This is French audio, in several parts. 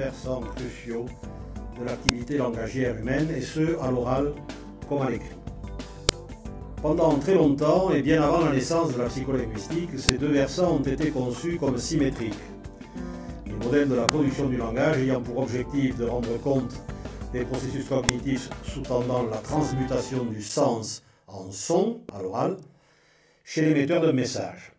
versants cruciaux de l'activité langagière humaine, et ce, à l'oral comme à l'écrit. Pendant très longtemps, et bien avant la naissance de la psycholinguistique, ces deux versants ont été conçus comme symétriques. Les modèles de la production du langage ayant pour objectif de rendre compte des processus cognitifs sous-tendant la transmutation du sens en son, à l'oral, chez l'émetteur d'un message,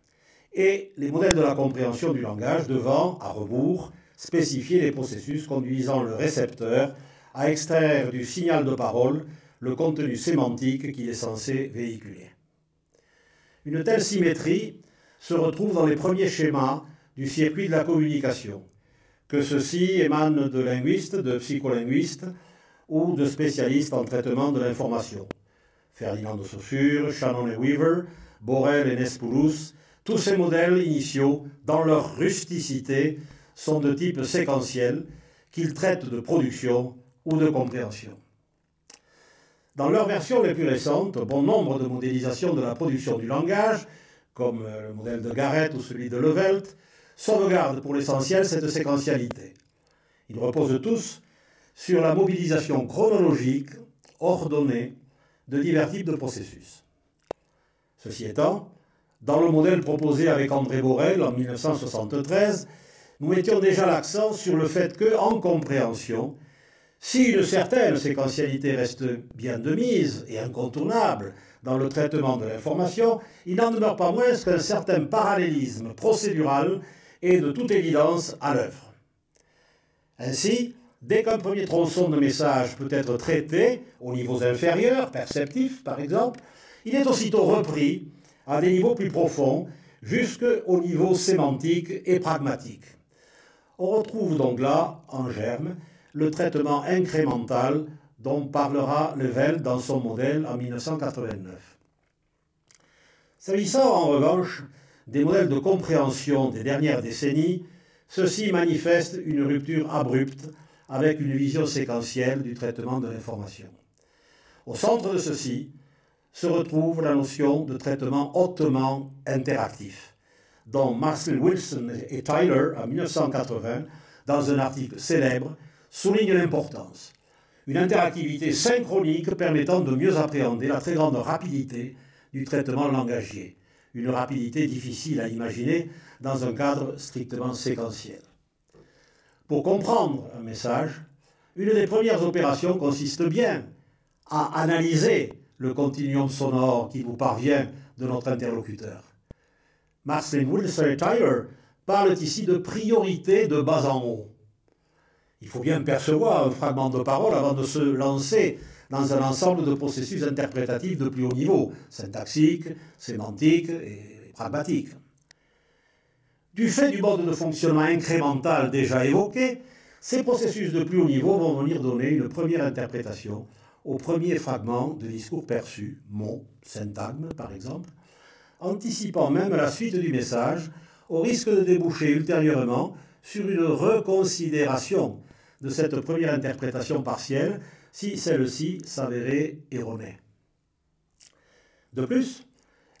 et les modèles de la compréhension du langage devant, à rebours, spécifier les processus conduisant le récepteur à extraire du signal de parole le contenu sémantique qu'il est censé véhiculer. Une telle symétrie se retrouve dans les premiers schémas du circuit de la communication, que ceux-ci émanent de linguistes, de psycholinguistes ou de spécialistes en traitement de l'information. Ferdinand de Saussure, Shannon et Weaver, Borel et Nespoulos, tous ces modèles initiaux, dans leur rusticité, sont de type séquentiel, qu'ils traitent de production ou de compréhension. Dans leurs versions les plus récentes, bon nombre de modélisations de la production du langage, comme le modèle de Garrett ou celui de Levelt, sauvegardent pour l'essentiel cette séquentialité. Ils reposent tous sur la mobilisation chronologique, ordonnée, de divers types de processus. Ceci étant, dans le modèle proposé avec André Borel en 1973, nous mettions déjà l'accent sur le fait que, en compréhension, si une certaine séquentialité reste bien de mise et incontournable dans le traitement de l'information, il n'en demeure pas moins qu'un certain parallélisme procédural est de toute évidence à l'œuvre. Ainsi, dès qu'un premier tronçon de message peut être traité aux niveaux inférieurs, perceptifs par exemple, il est aussitôt repris à des niveaux plus profonds, jusqu'au niveau sémantique et pragmatique. On retrouve donc là, en germe, le traitement incrémental dont parlera Levelt dans son modèle en 1989. S'agissant en revanche des modèles de compréhension des dernières décennies, ceux-ci manifestent une rupture abrupte avec une vision séquentielle du traitement de l'information. Au centre de ceci se retrouve la notion de traitement hautement interactif, dont Marcel Wilson et Tyler, en 1980, dans un article célèbre, soulignent l'importance. Une interactivité synchronique permettant de mieux appréhender la très grande rapidité du traitement langagier, une rapidité difficile à imaginer dans un cadre strictement séquentiel. Pour comprendre un message, une des premières opérations consiste bien à analyser le continuum sonore qui vous parvient de notre interlocuteur. Marcel Wilson et Tyler parlent ici de priorité de bas en haut. Il faut bien percevoir un fragment de parole avant de se lancer dans un ensemble de processus interprétatifs de plus haut niveau, syntaxique, sémantique et pragmatique. Du fait du mode de fonctionnement incrémental déjà évoqué, ces processus de plus haut niveau vont venir donner une première interprétation au premier fragment de discours perçu, mots, syntagme par exemple, anticipant même la suite du message, au risque de déboucher ultérieurement sur une reconsidération de cette première interprétation partielle si celle-ci s'avérait erronée. De plus,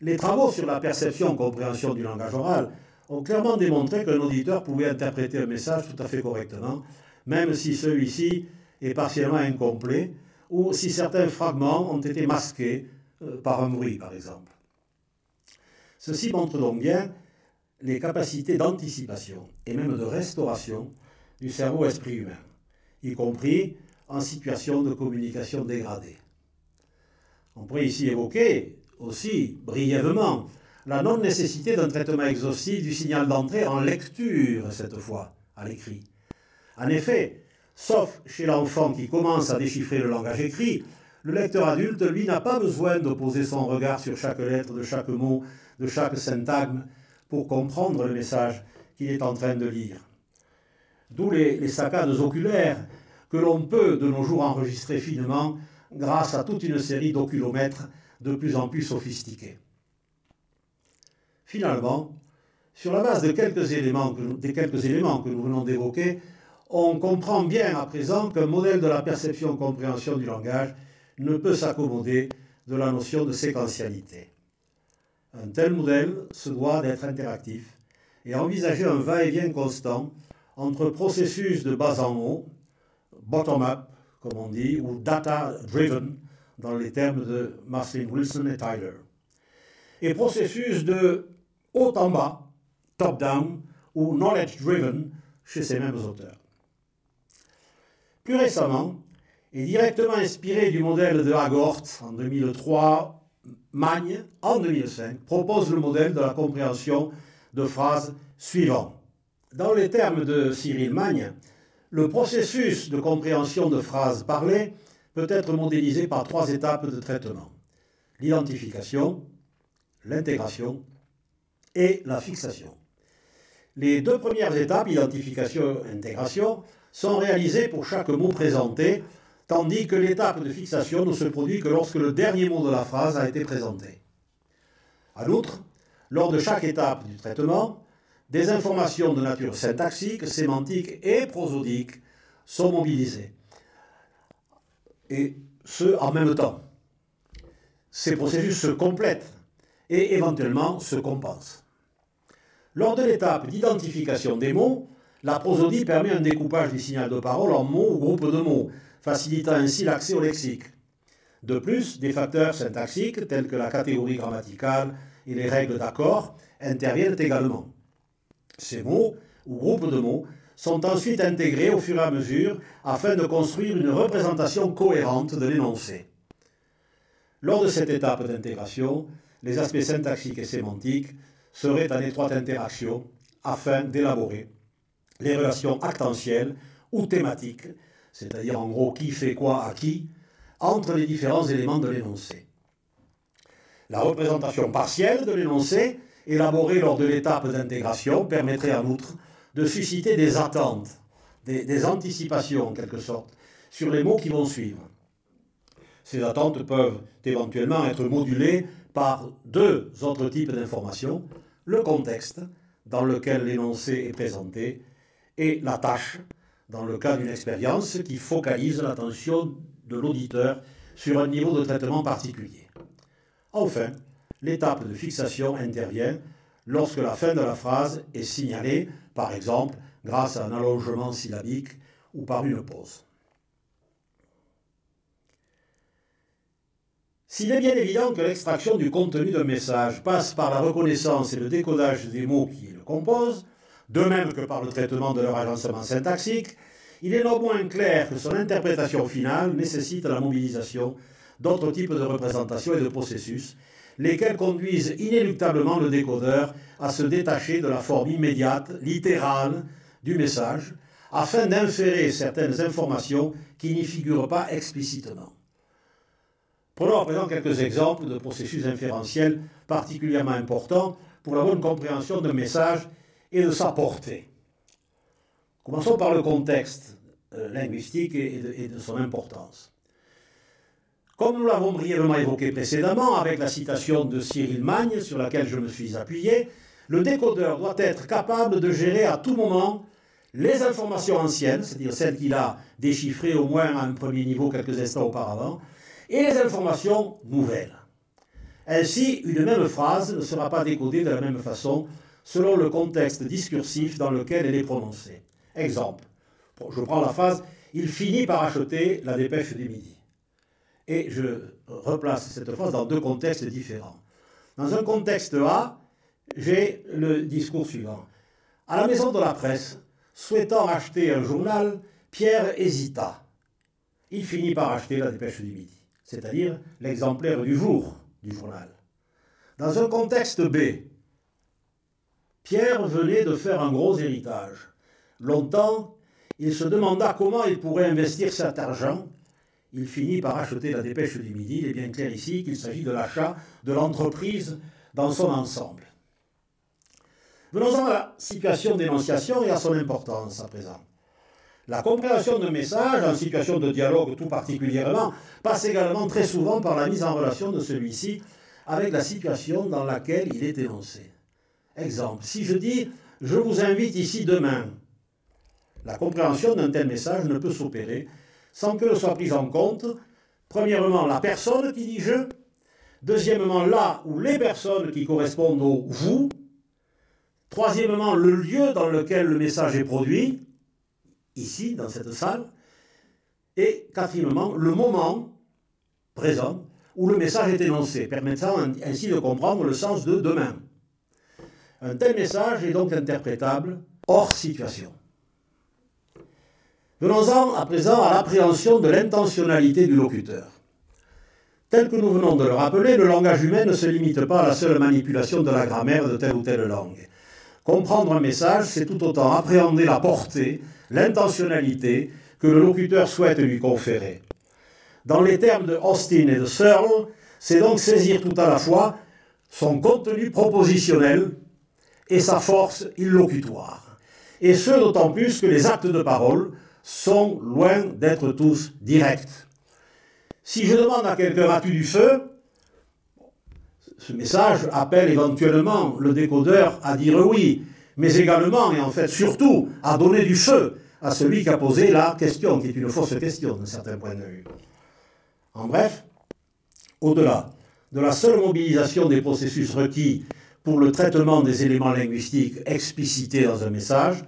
les travaux sur la perception-compréhension du langage oral ont clairement démontré qu'un auditeur pouvait interpréter un message tout à fait correctement, même si celui-ci est partiellement incomplet ou si certains fragments ont été masqués par un bruit, par exemple. Ceci montre donc bien les capacités d'anticipation et même de restauration du cerveau-esprit humain, y compris en situation de communication dégradée. On pourrait ici évoquer aussi brièvement la non-nécessité d'un traitement exhaustif du signal d'entrée en lecture, cette fois, à l'écrit. En effet, sauf chez l'enfant qui commence à déchiffrer le langage écrit, le lecteur adulte, lui, n'a pas besoin de poser son regard sur chaque lettre, de chaque mot, de chaque syntagme, pour comprendre le message qu'il est en train de lire. D'où les saccades oculaires que l'on peut de nos jours enregistrer finement grâce à toute une série d'oculomètres de plus en plus sophistiqués. Finalement, sur la base de quelques éléments que nous venons d'évoquer, on comprend bien à présent qu'un modèle de la perception-compréhension du langage ne peut s'accommoder de la notion de séquentialité. Un tel modèle se doit d'être interactif et envisager un va-et-vient constant entre processus de bas en haut, bottom-up, comme on dit, ou data-driven, dans les termes de Maslin, Wilson et Tyler, et processus de haut en bas, top-down, ou knowledge-driven, chez ces mêmes auteurs. Plus récemment, et directement inspiré du modèle de Hagort en 2003, Magne, en 2005, propose le modèle de la compréhension de phrases suivant. Dans les termes de Cyril Magne, le processus de compréhension de phrases parlées peut être modélisé par 3 étapes de traitement. L'identification, l'intégration et la fixation. Les 2 premières étapes, identification et intégration, sont réalisées pour chaque mot présenté, tandis que l'étape de fixation ne se produit que lorsque le dernier mot de la phrase a été présenté. En outre, lors de chaque étape du traitement, des informations de nature syntaxique, sémantique et prosodique sont mobilisées. Et ce, en même temps. Ces processus se complètent et éventuellement se compensent. Lors de l'étape d'identification des mots, la prosodie permet un découpage du signal de parole en mots ou groupes de mots, facilitant ainsi l'accès au lexique. De plus, des facteurs syntaxiques tels que la catégorie grammaticale et les règles d'accord interviennent également. Ces mots ou groupes de mots sont ensuite intégrés au fur et à mesure afin de construire une représentation cohérente de l'énoncé. Lors de cette étape d'intégration, les aspects syntaxiques et sémantiques seraient en étroite interaction afin d'élaborer les relations actentielles ou thématiques, c'est-à-dire en gros qui fait quoi à qui, entre les différents éléments de l'énoncé. La représentation partielle de l'énoncé, élaborée lors de l'étape d'intégration, permettrait en outre de susciter des attentes, des anticipations en quelque sorte, sur les mots qui vont suivre. Ces attentes peuvent éventuellement être modulées par 2 autres types d'informations, le contexte dans lequel l'énoncé est présenté et la tâche dans le cas d'une expérience qui focalise l'attention de l'auditeur sur un niveau de traitement particulier. Enfin, l'étape de fixation intervient lorsque la fin de la phrase est signalée, par exemple, grâce à un allongement syllabique ou par une pause. S'il est bien évident que l'extraction du contenu d'un message passe par la reconnaissance et le décodage des mots qui le composent, de même que par le traitement de leur agencement syntaxique, il est néanmoins clair que son interprétation finale nécessite la mobilisation d'autres types de représentations et de processus, lesquels conduisent inéluctablement le décodeur à se détacher de la forme immédiate, littérale, du message, afin d'inférer certaines informations qui n'y figurent pas explicitement. Prenons à présent quelques exemples de processus inférentiels particulièrement importants pour la bonne compréhension d'un message et de sa portée. Commençons par le contexte linguistique et de son importance. Comme nous l'avons brièvement évoqué précédemment avec la citation de Cyril Magne sur laquelle je me suis appuyé, le décodeur doit être capable de gérer à tout moment les informations anciennes, c'est-à-dire celles qu'il a déchiffrées au moins à un premier niveau quelques instants auparavant, et les informations nouvelles. Ainsi, une même phrase ne sera pas décodée de la même façon selon le contexte discursif dans lequel elle est prononcée. Exemple, je prends la phrase « Il finit par acheter la dépêche du midi ». Et je replace cette phrase dans 2 contextes différents. Dans un contexte A, j'ai le discours suivant. À la maison de la presse, souhaitant acheter un journal, Pierre hésita. Il finit par acheter la dépêche du midi, c'est-à-dire l'exemplaire du jour du journal. Dans un contexte B, Pierre venait de faire un gros héritage. Longtemps, il se demanda comment il pourrait investir cet argent. Il finit par acheter la dépêche du midi. Il est bien clair ici qu'il s'agit de l'achat de l'entreprise dans son ensemble. Venons-en à la situation d'énonciation et à son importance à présent. La compréhension d'un message, en situation de dialogue tout particulièrement, passe également très souvent par la mise en relation de celui-ci avec la situation dans laquelle il est énoncé. Exemple, si je dis « je vous invite ici demain », la compréhension d'un tel message ne peut s'opérer sans que ne soit prise en compte, premièrement, la personne qui dit « je », deuxièmement, là où les personnes qui correspondent au « vous », Troisièmement, le lieu dans lequel le message est produit, ici, dans cette salle. Et quatrièmement, le moment présent où le message est énoncé, permettant ainsi de comprendre le sens de demain. Un tel message est donc interprétable hors situation. Venons-en à présent à l'appréhension de l'intentionnalité du locuteur. Tel que nous venons de le rappeler, le langage humain ne se limite pas à la seule manipulation de la grammaire de telle ou telle langue. Comprendre un message, c'est tout autant appréhender la portée, l'intentionnalité que le locuteur souhaite lui conférer. Dans les termes de Austin et de Searle, c'est donc saisir tout à la fois son contenu propositionnel et sa force illocutoire. Et ce, d'autant plus que les actes de parole sont loin d'être tous directs. Si je demande à quelqu'un « as-tu du feu ?», ce message appelle éventuellement le décodeur à dire oui, mais également, et en fait surtout, à donner du feu à celui qui a posé la question, qui est une fausse question d'un certain point de vue. En bref, au-delà de la seule mobilisation des processus requis pour le traitement des éléments linguistiques explicités dans un message,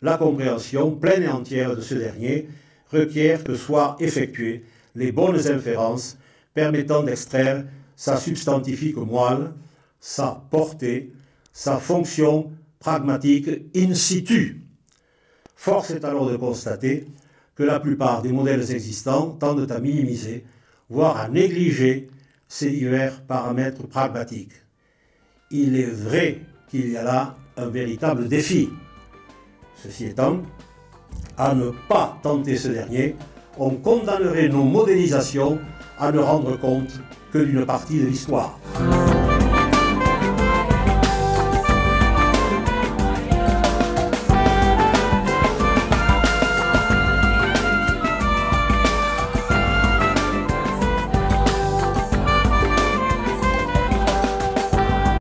la compréhension pleine et entière de ce dernier requiert que soient effectuées les bonnes inférences permettant d'extraire sa substantifique moelle, sa portée, sa fonction pragmatique in situ. Force est alors de constater que la plupart des modèles existants tendent à minimiser, voire à négliger ces divers paramètres pragmatiques. Il est vrai qu'il y a là un véritable défi. Ceci étant, à ne pas tenter ce dernier, on condamnerait nos modélisations à ne rendre compte que d'une partie de l'histoire.